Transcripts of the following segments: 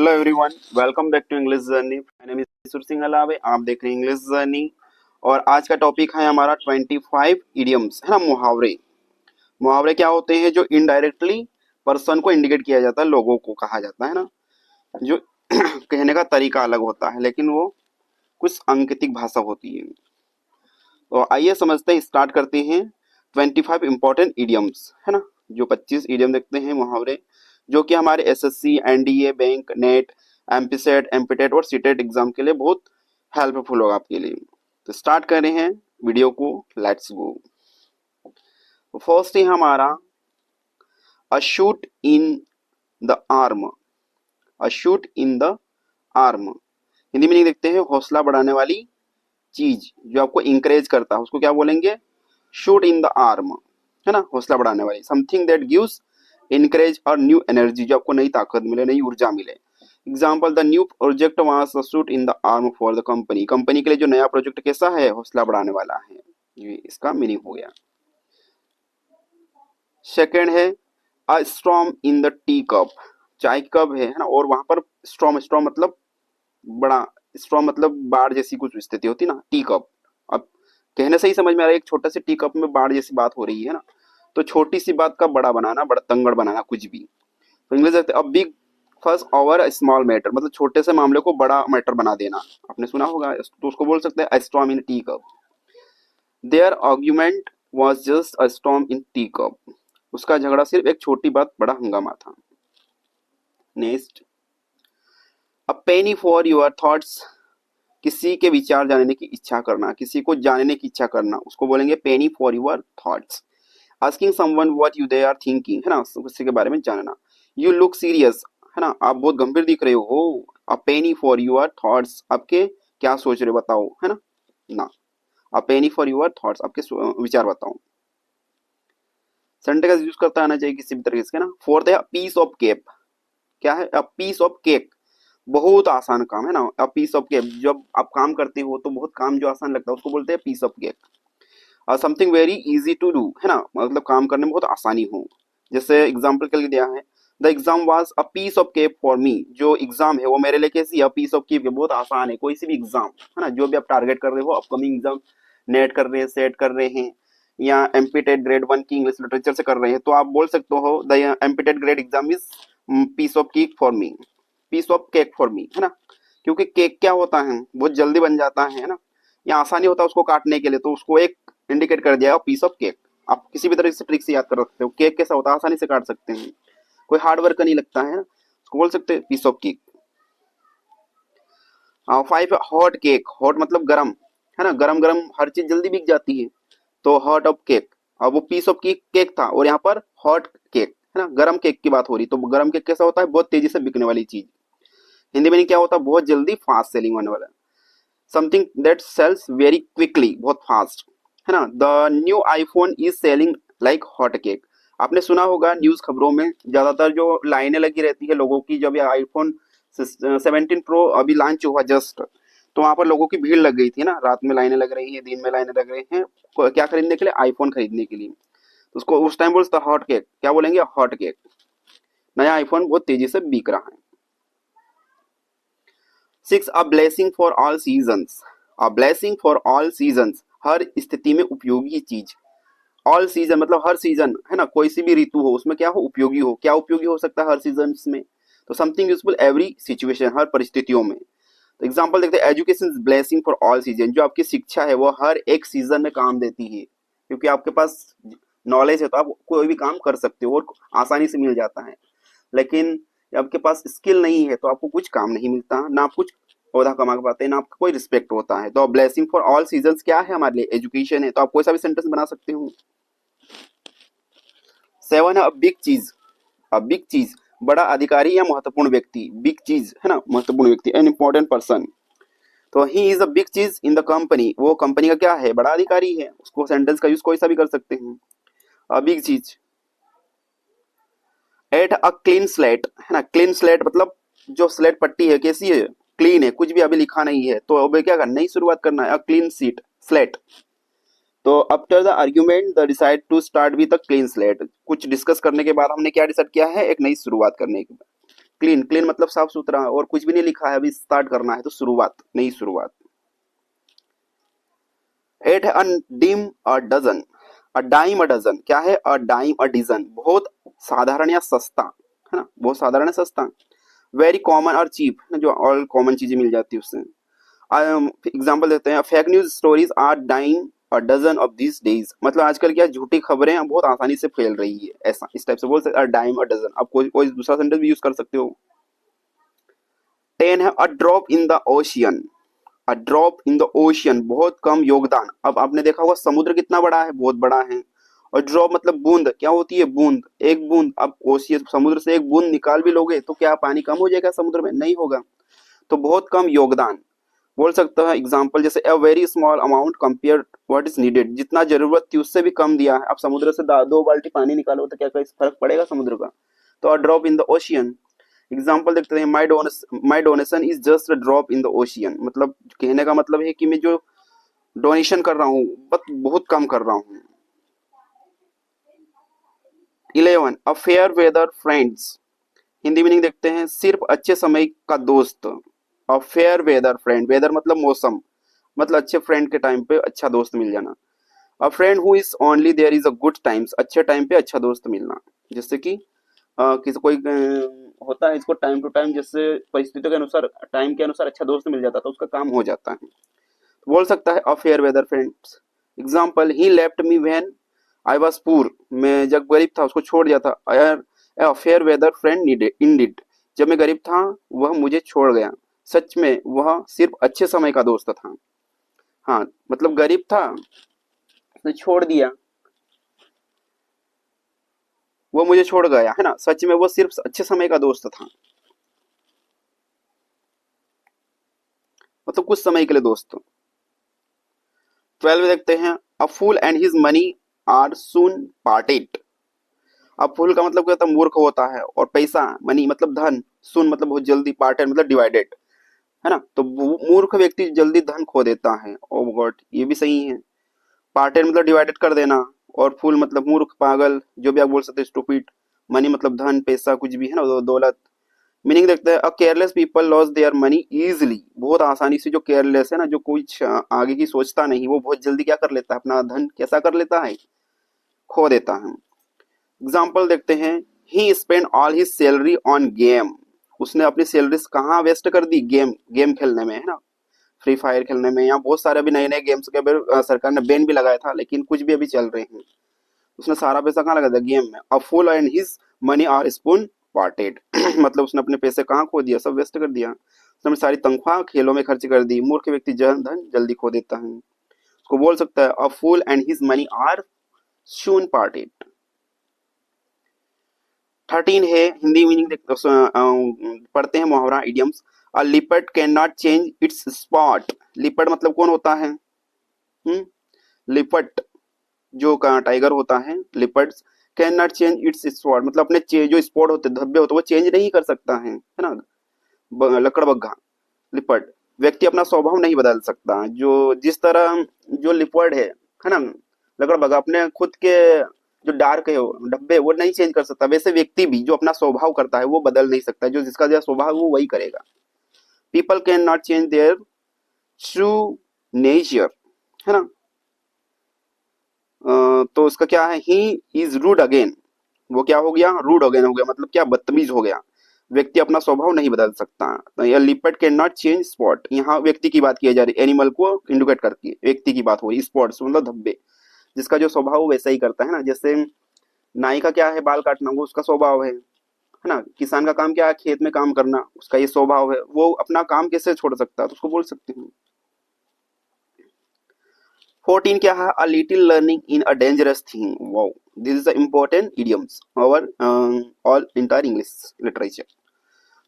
Hello everyone, welcome back to English journey. My name is Sur Singh अलावे। आप देख रहे हैं इंग्लिश जर्नी और आज का टॉपिक है हमारा 25 इडियम्स, है ना। मुहावरे। मुहावरे क्या होते हैं? जो इनडायरेक्टली पर्सन को इंडिकेट किया जाता है, लोगों को कहा जाता है ना। जो कहने का तरीका अलग होता है लेकिन वो कुछ सांकेतिक भाषा होती है। तो आइए समझते हैं, स्टार्ट करते हैं 25 इंपॉर्टेंट इडियम्स, है ना। जो 25 इडियम देखते हैं मुहावरे, जो कि हमारे SSC, NDA, bank, net, एमपीसेट, MPTET और सीटेट एग्जाम के लिए बहुत हेल्पफुल होगा आपके लिए। तो स्टार्ट कर रहे हैं वीडियो को, लेट्स गो। फर्स्ट है हमारा a shot in the arm. A shot in the arm, Hindi में नहीं देखते हैं, हौसला बढ़ाने वाली चीज जो आपको इंकरेज करता है उसको क्या बोलेंगे? शूट इन द आर्म, है ना, हौसला बढ़ाने वाली। समथिंग दैट गिव्स इनकरेज और न्यू एनर्जी, जो आपको नई ताकत मिले, नई ऊर्जा मिले। Example, the new project was a shot in the arm for the company. Company के लिए जो नया प्रोजेक्ट कैसा है? हौसला बढ़ाने वाला है। ये इसका मीनिंग हो गया। सेकेंड है अ storm in the tea cup. चाय की कप है ना, और वहां पर स्टॉर्म, स्टॉर्म मतलब बड़ा, स्टॉर्म मतलब बाढ़ जैसी कुछ स्थिति होती ना, टी कप। अब कहने से ही समझ में आ रहा है, एक छोटा सी टी कप में बाढ़ जैसी बात हो रही है ना। तो छोटी सी बात का बड़ा बनाना, बड़ा तंगड़ बनाना, कुछ भी। तो इंग्लिश देखते हैं, अ बिग फस ओवर अ स्मॉल मैटर, मतलब छोटे से मामले को बड़ा मैटर बना देना। आपने सुना होगा, तो उसको बोल सकते हैं a storm in tea cup. Their argument was just a storm in tea cup. उसका झगड़ा सिर्फ एक छोटी बात, बड़ा हंगामा था। Next, a penny for your thoughts. किसी के विचार जानने की इच्छा करना, किसी को जानने की इच्छा करना, उसको बोलेंगे penny for your thoughts. Asking someone what you they are thinking, है ना, किसी के बारे में जानना। यू लुक सीरियस, है ना, आप बहुत गंभीर दिख रहे हो। अ पेनी फॉर योर थॉट्स, आपके क्या सोच रहे हो बताओ, है ना। ना, अ पेनी फॉर योर थॉट्स, आपके विचार बताओ। सेंटेंस का यूज करता आना चाहिए किसी भी तरीके से, है ना। फोर्थ है पीस ऑफ केक। क्या है? अ पीस ऑफ केक, बहुत आसान काम, है ना। अ पीस ऑफ केक, जब आप काम करते हो तो बहुत काम जो आसान लगता है उसको बोलते हैं पीस ऑफ केक। और something very easy to do, है ना, मतलब काम करने में बहुत आसानी हो। जैसे एग्जाम्पल के लिए दिया है, the exam was a piece of cake for me. जो एग्जाम है वो मेरे लिए कैसी है? पीस ऑफ केक, बहुत आसान है। कोई सी भी एग्जाम, है ना, जो भी आप टारगेट कर रहे हो, अपकमिंग एग्जाम, नेट कर रहे हैं, सेट कर रहे हैं, या एमपीटेट ग्रेड 1 की इंग्लिश लिटरेचर से कर रहे हैं, तो आप बोल सकते हो द एमपीटेट grade exam is piece of cake for me. Piece of cake for me, है ना, क्योंकि केक क्या होता है? बहुत जल्दी बन जाता है ना, या आसानी होता है उसको काटने के लिए, तो उसको एक इंडिकेट कर दिया पीस ऑफ केक। आप किसी भी तरह से ट्रिक से याद कर सकते हो, केक कैसा होता है, आसानी से काट सकते हैं, कोई हार्ड वर्क नहीं लगता है ना, उसको बोल सकते हैं piece of cake. Five, hot cake. Hot मतलब गरम, है ना, गरम गरम हर चीज जल्दी बिक जाती है, तो हॉट ऑफ केक। अब वो पीस ऑफ केक केक था और यहाँ पर हॉट केक, है ना, गरम केक की बात हो रही, तो गरम केक कैसा होता है? बहुत तेजी से बिकने वाली चीज। हिंदी में क्या होता है? बहुत जल्दी, फास्ट सेलिंग होने वाला। Something that sells very quickly, बहुत फास्ट, है ना। The new iPhone is selling like hot cake. आपने सुना होगा न्यूज खबरों में ज्यादातर जो लाइनें लगी रहती है लोगों की, जब ये आईफोन 17 प्रो अभी लॉन्च हुआ जस्ट, तो वहां पर लोगों की भीड़ लग गई थी ना। रात में लाइनें लग रही है, दिन में लाइनें लग रही हैं, क्या खरीदने के लिए? आईफोन खरीदने के लिए। तो उसको उस टाइम बोलता हॉट केक, क्या बोलेंगे? Hot cake. नया आईफोन बहुत तेजी से बिक रहा है। Six, a blessing for all seasons. A blessing for all seasons, हर स्थिति में उपयोगी चीज। ऑल सीजन मतलब हर सीजन, है ना, कोई सी भी ऋतु हो उसमें क्या हो? उपयोगी हो। क्या उपयोगी हो सकता है हर सीजन में? तो समथिंग यूजफुल एवरी सिचुएशन, हर परिस्थितियों में। तो एग्जाम्पल देखते हैं, education is blessing for all season. जो आपकी शिक्षा है वो हर एक सीजन में काम देती है, क्योंकि आपके पास नॉलेज है तो आप कोई भी काम कर सकते हो और आसानी से मिल जाता है। लेकिन आपके पास स्किल नहीं है तो आपको कुछ काम नहीं मिलता, ना आप कुछ पौधा कमा पाते हैं, ना आपका कोई रिस्पेक्ट होता है। तो ब्लेसिंग फॉर ऑल सीजन क्या है हमारे लिए? एजुकेशन है। तो आप कोई सा भी सेंटेंस बना सकते हो। सेवन है, बिग चीज। अब बिग चीज, बड़ा अधिकारी या महत्वपूर्ण व्यक्ति। बिग चीज, है ना, महत्वपूर्ण व्यक्ति, एन इंपॉर्टेंट पर्सन। तो ही इज अ बिग चीज इन द कंपनी, वो कंपनी का क्या है? बड़ा अधिकारी है। उसको सेंटेंस का यूज कोई सा भी कर सकते हैं। अ बिग चीज। एट अ क्लीन स्लेट, है ना, क्लीन स्लेट मतलब जो स्लेट पट्टी है कैसी है? क्लीन है, कुछ भी अभी लिखा नहीं है, तो अब क्या करना, नई शुरुआत करना है। A clean sheet slate. तो after the argument the decide to start with a clean slate, कुछ डिस्कस करने के बाद हमने क्या डिसाइड किया है? एक नई शुरुआत करने के बाद। क्लीन, क्लीन मतलब साफ सुथरा, और कुछ भी नहीं लिखा है, अभी स्टार्ट करना है तो शुरुआत, नई शुरुआत। 8 है a dime a dozen, a dime a dozen, क्या है अ डाइम अ डजन, बहुत साधारण या सस्ता, है ना, बहुत साधारण है सस्ता। वेरी कॉमन और चीप, जो ऑल कॉमन चीजें मिल जाती है उससे। एग्जाम्पल देते हैं, fake news stories are dying a dozen of this days, मतलब आजकल क्या झूठी खबरें बहुत आसानी से फैल रही है, ऐसा इस टाइप से बोल सकते, डाइम अ डजन। आप कोई दूसरा सेंटेंस भी यूज कर सकते हो। 10 है अ drop in the ocean, a drop in the ocean, बहुत कम योगदान। अब आपने देखा होगा समुद्र कितना बड़ा है, बहुत बड़ा है, और ड्रॉप मतलब बूंद, क्या होती है बूंद, एक बूंद। अब ओशियन समुद्र से एक बूंद निकाल भी लोगे तो क्या पानी कम हो जाएगा समुद्र में, नहीं होगा, तो बहुत कम योगदान बोल सकता है। एग्जाम्पल जैसे a very small amount compare what is needed, जितना जरूरत थी उससे भी कम दिया है। आप समुद्र से 2 बाल्टी पानी निकालो तो क्या कोई फर्क पड़ेगा समुद्र का, तो a drop in the ocean. Example देखते हैं, my donation is just a drop in the ocean, मतलब कहने का मतलब है कि मैं जो डोनेशन कर रहा हूँ बस बहुत कम कर रहा हूँ। 11 a fair weather friends, Hindi meaning देखते हैं, सिर्फ अच्छे समय का दोस्त। A fair weather friend, weather मतलब मौसम, मतलब अच्छे फ्रेंड के टाइम पे अच्छा दोस्त मिल जाना। A friend who is only there is a good times, अच्छे टाइम पे अच्छा दोस्त मिलना। जैसे कि किसी कोई होता है, इसको टाइम टू टाइम जैसे परिस्थितियों के अनुसार टाइम के अनुसार अच्छा दोस्त मिल जाता है तो उसका काम हो जाता है, तो बोल सकता है a fair weather friends. Example, he left me when I was poor, मैं जब गरीब था उसको छोड़ दिया था। A fair weather friend needed indeed, जब मैं गरीब था वह मुझे छोड़ गया, सच में वह सिर्फ अच्छे समय का दोस्त था। हाँ, मतलब गरीब था उसने छोड़ दिया, वो मुझे छोड़ गया, है ना, सच में वो सिर्फ अच्छे समय का दोस्त था, मतलब कुछ समय के लिए दोस्त। 12 देखते हैं, a fool and his money are soon parted. अब फूल का मतलब क्या होता है, मूर्ख होता है, और पैसा मनी मतलब धन, सुन मतलब बहुत जल्दी, पार्टेड मतलब डिवाइडेड, है ना, तो मूर्ख व्यक्ति जल्दी धन खो देता है। ओ गॉड, ये भी सही है, पार्टेड मतलब डिवाइडेड कर देना, और फूल मतलब मूर्ख पागल, जो भी आप बोल सकते हैं स्टूपिड। मनी मतलब धन पैसा कुछ भी, है ना, दौलत। मीनिंग देखते हैं, a careless people loss their money easily, बहुत आसानी से, जो केयरलेस है ना, जो कुछ आगे की सोचता नहीं, वो बहुत जल्दी क्या कर लेता है, अपना धन कैसा कर लेता है, खो देता है। एग्जाम्पल देखते हैं, he spend all his salary on game, उसने अपनी सैलरी कहाँ वेस्ट कर दी, गेम, गेम खेलने में, है ना, फ्री फायर खेलने में, या बहुत सारे अभी नए नए गेम्स के अभी सरकार ने बैन भी लगाया था, लेकिन कुछ भी अभी चल रहे हैं, उसने सारा पैसा कहाँ लगा दिया, गेम में। A fool and his money are soon parted मतलब उसने अपने पैसे कहाँ खो दिया, सब वेस्ट कर दिया, उसने अपनी सारी तनख्वाह खेलों में खर्च कर दी। मूर्ख व्यक्ति धन जल्दी खो देता है, उसको बोल सकता है, a fool and his money are soon parted. 13 है, हिंदी मीनिंग पढ़ते हैं मुहावरा idioms. A leopard can not change its spot, leopard मतलब कौन होता है, लिपट, जो का टाइगर होता है, leopards can not change its spot, मतलब अपने जो स्पॉट होते धब्बे होते वो चेंज नहीं कर सकता है ना, लकड़बग्घा, लिपर्ड। व्यक्ति अपना स्वभाव नहीं बदल सकता, जो जिस तरह जो लिपर्ड है ना, लकड़बग्घा अपने खुद के जो डार्क है वो डब्बे वो नहीं चेंज कर सकता, वैसे व्यक्ति भी जो अपना स्वभाव करता है वो बदल नहीं सकता, जो जिसका जो स्वभाव है वो वही करेगा। People can not change their true nature, है ना। तो उसका क्या है, ही इज रूड अगेन, वो क्या हो गया, रूड अगेन हो गया, मतलब क्या, बदतमीज हो गया। व्यक्ति अपना स्वभाव नहीं बदल सकता, तो यह leopard can not change spot, यहाँ व्यक्ति की बात की जा रही, एनिमल को इंडिकेट करती है, व्यक्ति की बात हो रही, स्पॉट्स मतलब धब्बे, जिसका जो स्वभाव वो वैसा ही करता है ना। जैसे नाई का क्या है, बाल काटना, वो उसका स्वभाव है ना। किसान का काम क्या है, खेत में काम करना, उसका ये स्वभाव है, वो अपना काम कैसे छोड़ सकता है, तो उसको बोल सकते हैं। 14 क्या है, a little learning in a dangerous thing, wow, this is the important idioms और ऑल इंटायर इंग्लिश लिटरेचर।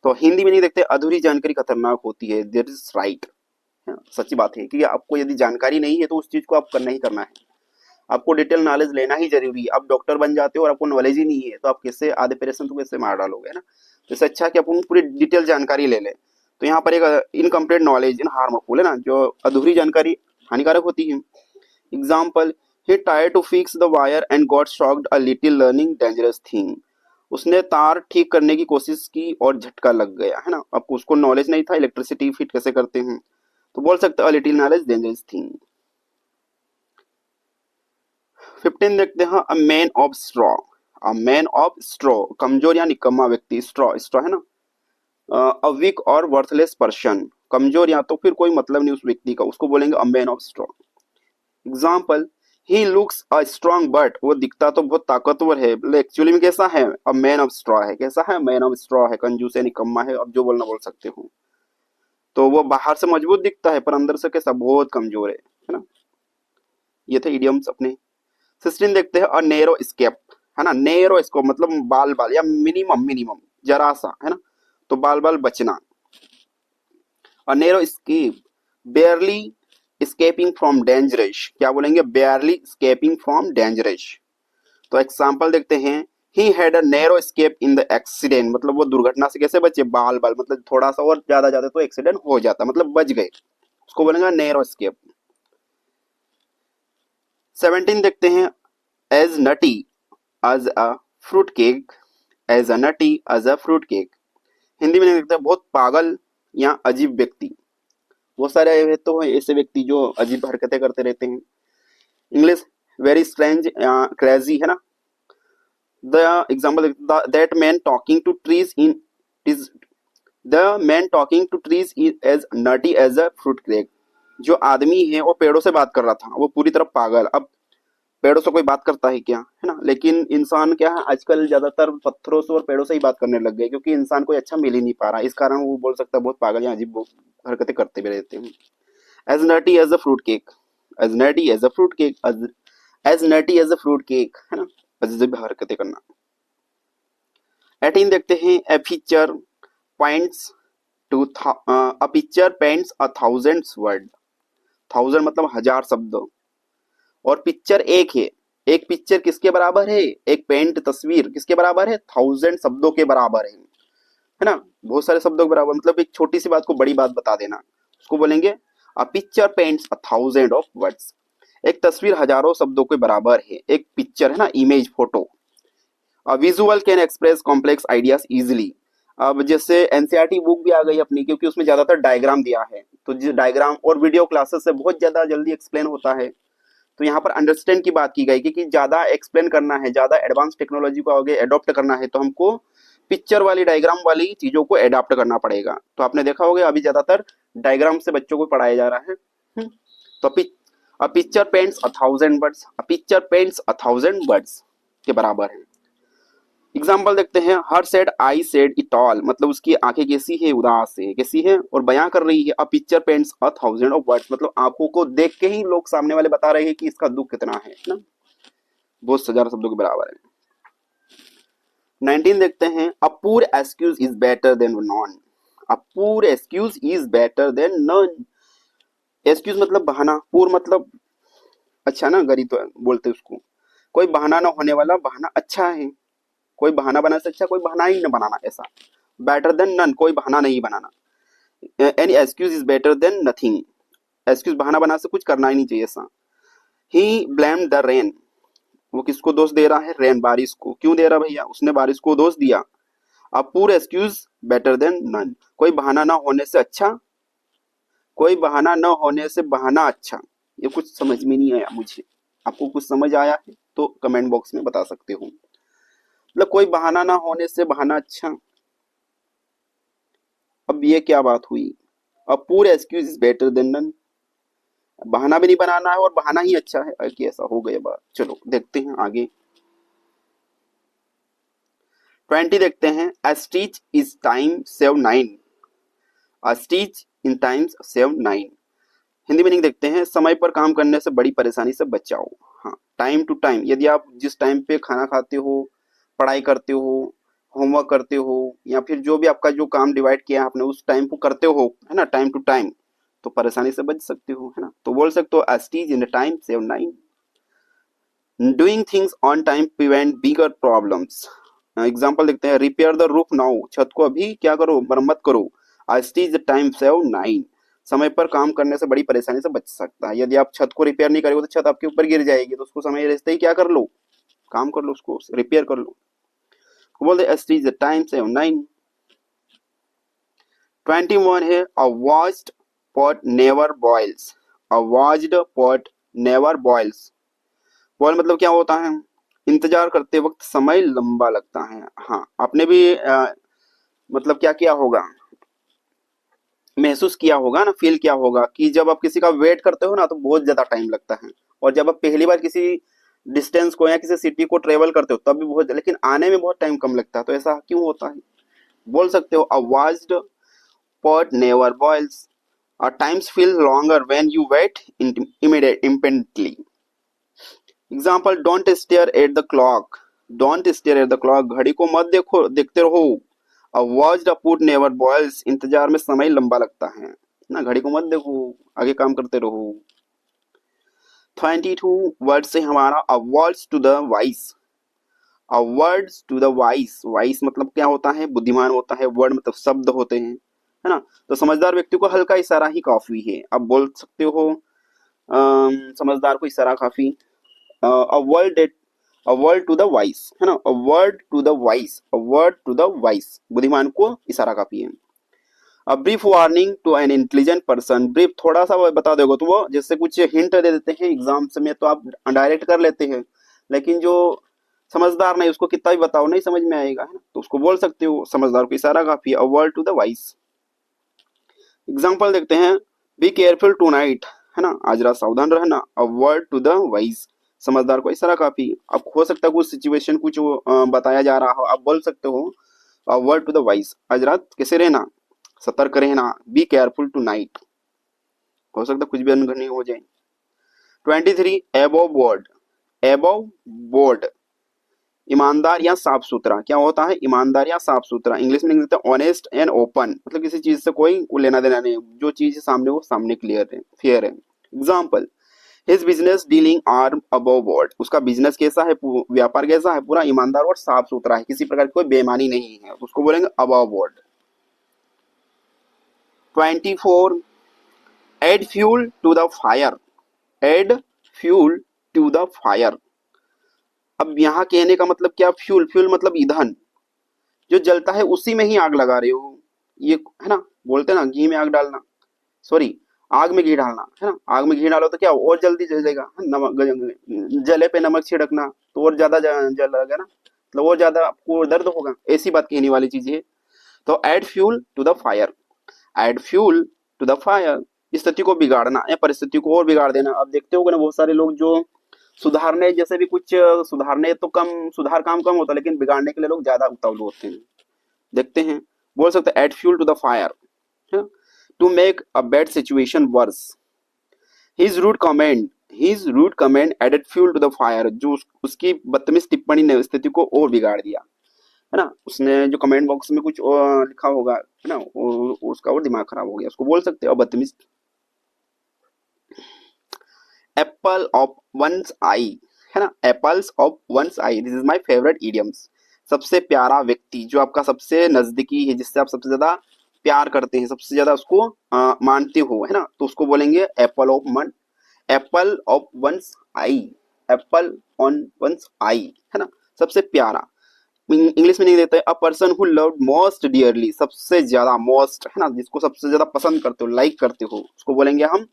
तो हिंदी में नहीं देखते, अधूरी जानकारी खतरनाक होती है, दिस इज राइट, सच्ची बात है कि आपको यदि जानकारी नहीं है तो उस चीज को आप करना ही करना है, आपको डिटेल नॉलेज लेना ही जरूरी है। आप डॉक्टर बन जाते हो और आपको नॉलेज ही नहीं है तो आप कैसे आधे पेशेंट को कैसे मार डालोगे, है ना। तो इससे अच्छा कि अपन पूरी डिटेल जानकारी ले लें। तो यहाँ पर एक इनकम्प्लीट नॉलेज इन हार्मफुल, है ना, जो अधूरी जानकारी हानिकारक होती है। Example, he tried to fix the wire and got shocked a little learning dangerous thing, उसने तार ठीक करने की कोशिश की और झटका लग गया, है ना। अब उसको नॉलेज नहीं था इलेक्ट्रिसिटी फिट कैसे करते हैं, तो बोल सकते हैं लिटिल नॉलेज डेंजरस थिंग। 15 देखते हैं a man of straw. A man of straw, कमजोर या निकम्मा व्यक्ति। स्ट्रॉ, स्ट्रॉ है ना। अ वीक और वर्थलेस पर्सन, कमजोर या तो फिर कोई मतलब नहीं उस व्यक्ति का, उसको बोलेंगे a man of straw. Example, he looks a strong but, वो दिखता तो बहुत ताकतवर है, एक्चुअली में कैसा है, अ मैन ऑफ स्ट्रॉ है। कैसा है, मैन ऑफ स्ट्रॉ है, कंजूस है, निकम्मा है, अब जो बोलना बोल सकते हो। तो वो बाहर से मजबूत दिखता है पर अंदर से कैसा, बहुत कमजोर है ना। ये थे इडियम्स अपने। 16 देखते हैं अ नैरो स्केप, है ना। नैरो स्कोप मतलब बाल बाल या मिनिमम, मिनिमम जरा सा, है ना। तो बाल बाल बचना। A narrow escape, barely escaping from dangerous, क्या बोलेंगे, barely escaping from dangerous। तो एग्जाम्पल देखते हैं, he had a narrow escape in the accident, मतलब वो दुर्घटना से कैसे बचे, बाल बाल, मतलब थोड़ा सा और ज्यादा जाते तो एक्सीडेंट हो जाता, मतलब बच गए, उसको बोलेंगे नैरो escape। 17 देखते हैं, as nutty as a fruit cake, as a nutty as a fruit cake. Hindi में देखते हैं बहुत पागल या अजीब व्यक्ति। बहुत सारे तो ऐसे व्यक्ति जो अजीब हरकतें करते रहते हैं। इंग्लिश, वेरी स्ट्रेंज, क्रेजी, है ना। The example, that man talking to trees in is, the man talking to trees is as nutty as a fruit crack. जो आदमी है वो पेड़ों से बात कर रहा था, वो पूरी तरह पागल। अब पेड़ों से कोई बात करता है क्या, है ना। लेकिन इंसान क्या है, आजकल ज्यादातर पत्थरों से और पेड़ों से ही बात करने लग गए, क्योंकि इंसान कोई अच्छा मिल ही नहीं पा रहा, इस कारण वो बोल सकता है बहुत पागल या अजीब हरकतें करते भी रहते हैं। As nutty as a fruit cake, as nutty as a fruit cake, as nutty as a fruit cake, है ना, अजीब हरकतें करना। 18 देखते हैं, a picture points to, a picture paints a thousand word. Thousand मतलब हजार शब्द, और पिक्चर एक है। एक पिक्चर किसके बराबर है, एक पेंट तस्वीर किसके बराबर है, थाउजेंड शब्दों के बराबर है ना। बहुत सारे शब्दों के बराबर, मतलब एक छोटी सी बात को बड़ी बात बता देना, उसको बोलेंगे अ picture paints a thousand of words. एक तस्वीर हजारों शब्दों के बराबर है। एक पिक्चर है ना, image, photo. Visual can express complex ideas easily. अब जैसे एनसीईआरटी बुक भी आ गई अपनी, क्योंकि उसमें ज्यादातर डायग्राम दिया है, तो जिस डायग्राम और वीडियो क्लासेस से बहुत ज्यादा जल्दी एक्सप्लेन होता है। तो यहाँ पर अंडरस्टैंड की बात की गई कि ज्यादा एक्सप्लेन करना है, ज्यादा एडवांस टेक्नोलॉजी को आगे एडॉप्ट करना है, तो हमको पिक्चर वाली, डायग्राम वाली चीजों को एडॉप्ट करना पड़ेगा। तो आपने देखा होगा अभी ज्यादातर डायग्राम से बच्चों को पढ़ाया जा रहा है। तो अ picture paints a thousand words, a picture paints a thousand words के बराबर है। एग्जाम्पल देखते हैं, her said I said it all, मतलब उसकी आंखें कैसी है, उदास है, कैसी है, और बयां कर रही है। अ picture paints a thousand of words, मतलब आंखों को देख के ही लोग सामने वाले बता रहे हैं कि इसका दुख कितना है ना। बहुत हजार शब्दों के बराबर है। 19 देखते हैं, a poor excuse is better than none. A poor excuse is better than none. Excuse मतलब बहाना, पूर मतलब अच्छा ना, गरीब तो बोलते उसको। कोई बहाना ना होने वाला बहाना अच्छा है। कोई बहाना बनाने से अच्छा कोई बहाना ही ना बनाना, ऐसा। बेटर देन नन, कोई बहाना नहीं बनाना। Any excuse is better than nothing. Excuse बहाना बना से कुछ करना ही नहीं चाहिए, ऐसा। ही ब्लेम द रेन, वो किसको दोष दे रहा है, रेन, बारिश को। क्यों दे रहा भैया, उसने बारिश को दोष दिया। अब पूरा एक्सक्यूज बेटर देन नन, कोई बहाना ना होने से अच्छा, कोई बहाना न होने से बहाना अच्छा। ये कुछ समझ में नहीं आया मुझे, आपको कुछ समझ आया है तो कमेंट बॉक्स में बता सकते हो। मतलब कोई बहाना ना होने से बहाना अच्छा। अब ये क्या बात हुई, अब पूरे excuse is better than none, बहाना भी नहीं बनाना है और बहाना ही अच्छा है कि ऐसा हो गया बात। चलो देखते हैं आगे। 20 देखते हैं, अ stitch is time save 9, a stitch in times save 9। Hindi meaning देखते हैं, समय पर काम करने से बड़ी परेशानी से बचाओ। हाँ, टाइम टू टाइम, यदि आप जिस टाइम पे खाना खाते हो, पढ़ाई करते हो, होमवर्क करते हो, या फिर जो भी आपका जो काम डिवाइड किया है आपने, उस टाइम को करते हो, है ना, टाइम टू टाइम, तो परेशानी से बच सकते हो, है ना। तो बोल सकते हो a stitch in time save 9। Doing things on time prevent bigger problems. Example देखते हैं, रिपेयर द रूफ नाउ, छत को अभी क्या करो, मरम्मत करो। एस्टीज टाइम सेव 9, समय पर काम करने से बड़ी परेशानी से बच सकता है। यदि आप छत को रिपेयर नहीं करोगे तो छत आपके ऊपर गिर जाएगी, तो उसको समय रहते ही क्या कर लो, काम कर लो, उसको रिपेयर कर लो। बोल दे एस टी टाइम से 9। 21 है a watched pot never boils. A watched pot never boils. Boil मतलब क्या होता है? इंतजार करते वक्त समय लंबा लगता है। हाँ, आपने भी मतलब क्या किया होगा, महसूस किया होगा ना, फील किया होगा कि जब आप किसी का वेट करते हो ना तो बहुत ज्यादा टाइम लगता है, और जब आप पहली बार किसी डिस्टेंस को या किसी सिटी को ट्रेवल करते हो तब भी बहुत, लेकिन आने में बहुत टाइम कम लगता है। तो ऐसा क्यों होता है? बोल सकते हो अ watched pot never boils. Times feel longer when you wait impatiently. Example, don't stare at the clock. Don't stare at the clock. घड़ी को मत देखो, देखते रहो। A watch the put never boils. इंतजार में समय लंबा लगता है ना, घड़ी को मत देखो, आगे काम करते रहो। 22 वर्ड से हमारा a words to the wise. A words to the wise. Wise मतलब क्या होता है? बुद्धिमान होता है। वर्ड मतलब शब्द होते हैं, है ना। तो समझदार व्यक्ति को हल्का इशारा ही काफी है। आप बोल सकते हो समझदार को इशारा काफी। A word a word to the wise, है ना। A word to the wise, a word to the wise, बुद्धिमान को इशारा काफी है। A brief warning to an intelligent person. Brief थोड़ा सा बता दोगे तो वो जैसे कुछ हिंट दे देते हैं एग्जाम्स में, तो आप डायरेक्ट कर लेते हैं, लेकिन जो समझदार नहीं उसको कितना भी बताओ नहीं समझ में आएगा, है ना। तो उसको बोल सकते हो समझदार को इशारा काफी है। A word to the wise. Example देखते हैं, बी केयरफुल टू नाइट, है ना, आज रात सावधान रहना। A word to the wise, समझदार को इशारा काफी। अब हो सकता है कुछ सिचुएशन कुछ बताया जा रहा हो, आप बोल सकते हो a word to the wise, आज रात कैसे रहना, सतर्क रहना। बी केयरफुल टू नाइट, हो सकता है कुछ भी अनगढ़ी हो जाए। 23 एबोव बोर्ड। एबोव बोर्ड, ईमानदार या साफ सुथरा। क्या होता है? ईमानदार या साफ सुथरा। इंग्लिश में लिख देते हैं ऑनेस्ट एंड ओपन, मतलब किसी चीज से कोई लेना देना नहीं, जो चीज सामने वो सामने क्लियर है, फेयर है। Example, his business dealing are above board. उसका बिजनेस कैसा है, व्यापार कैसा है, पूरा ईमानदार और साफ सुथरा है, किसी प्रकार की कोई बेईमानी नहीं है, उसको बोलेंगे above board. 24 add fuel to the fire. Add fuel to the fire. अब यहाँ कहने का मतलब क्या, फ्यूल, फ्यूल मतलब ईंधन, जो जलता है उसी में ही आग लगा रहे हो, ये है ना। बोलते हैं ना घी में आग डालना, सॉरी आग में घी डालना, है ना। आग में घी डालो तो क्या और जल्दी जल जाएगा, नमक जले पे नमक छिड़कना तो और ज्यादा जल लगेगा ना, मतलब और ज्यादा आपको दर्द होगा, ऐसी बात कहने वाली चीज है। तो add fuel to the fire. Add fuel to the fire, स्थिति को बिगाड़ना या परिस्थिति को और बिगाड़ देना। अब देखते हो ना बहुत सारे लोग जो सुधारने जैसे भी कुछ सुधारने तो कम, सुधार काम कम होता है, लेकिन बिगाड़ने के लिए लोग ज्यादा उतावले होते हैं, देखते हैं। बोल सकते हैं add fuel to the fire, to make a bad situation worse. His rude comment, his rude comment added fuel to the fire, जो उसकी बदतमीज टिप्पणी ने स्थिति को और बिगाड़ दिया, है ना। उसने जो कमेंट बॉक्स में कुछ लिखा होगा, है ना, उसका और दिमाग खराब हो गया, उसको बोल सकते हो बदतमीज। एप्पल ऑफ वंस आई, है ना, apples of one's eye, this is my favourite idioms. सबसे प्यारा व्यक्ति, जो आपका सबसे नजदीकी है, जिससे आप सबसे ज्यादा प्यार करते हैं, सबसे ज्यादा उसको मानते हो, है ना, तो उसको बोलेंगे apple of man, apple of one's eye, apple on one's eye, है ना, सबसे प्यारा। इंग्लिश में नहीं देते, a person who loved most dearly, सबसे ज्यादा, मोस्ट, है ना, जिसको सबसे ज्यादा पसंद करते हो, लाइक करते हो, उसको बोलेंगे हम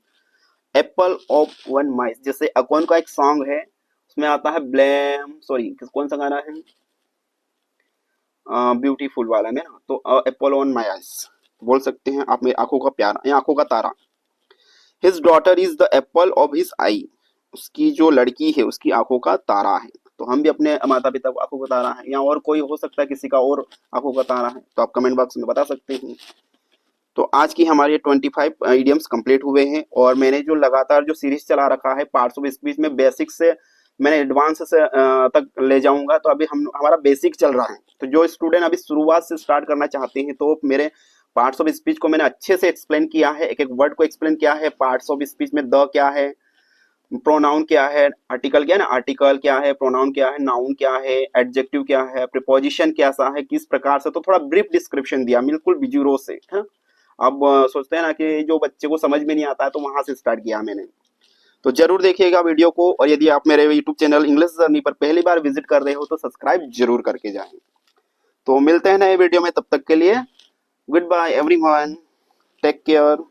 एप्पल ऑफ वन माइस। जैसे अकॉन का एक सॉन्ग है, उसमें आता है ब्लेम, सॉरी कौन सा गाना है, ब्यूटीफुल वाला में ना, तो एप्पल ऑन माई आइज, बोल सकते हैं आप मेरी आंखों का प्यारा या आंखों का तारा। His daughter is the apple of his eye, उसकी जो लड़की है उसकी आंखों का तारा है। तो हम भी अपने माता पिता को आंखों का तारा है, या और कोई हो सकता है किसी का और आंखों का तारा है, तो आप कमेंट बॉक्स में बता सकते हैं। तो आज की हमारी 25 इडियम्स कंप्लीट हुए हैं, और मैंने जो लगातार जो सीरीज चला रखा है पार्ट्स ऑफ स्पीच में, बेसिक से मैंने एडवांस से तक ले जाऊंगा। तो अभी हम हमारा बेसिक चल रहा है, तो जो स्टूडेंट अभी शुरुआत से स्टार्ट करना चाहते हैं तो मेरे पार्ट्स ऑफ स्पीच को मैंने अच्छे से एक्सप्लेन किया है, एक एक वर्ड को एक्सप्लेन किया है। पार्ट्स ऑफ स्पीच में द क्या है, प्रोनाउन क्या है, आर्टिकल क्या है ना, आर्टिकल क्या है, प्रोनाउन क्या है, नाउन क्या है, एडजेक्टिव क्या है, प्रीपोजिशन कैसा है, किस प्रकार से, तो थोड़ा ब्रीफ डिस्क्रिप्शन दिया, बिल्कुल बिजुरो से, है। अब सोचते हैं ना कि जो बच्चे को समझ में नहीं आता है, तो वहां से स्टार्ट किया मैंने। तो जरूर देखिएगा वीडियो को, और यदि आप मेरे यूट्यूब चैनल इंग्लिश जर्नी पर पहली बार विजिट कर रहे हो तो सब्सक्राइब जरूर करके जाएं। तो मिलते हैं नए वीडियो में, तब तक के लिए goodbye everyone, take care.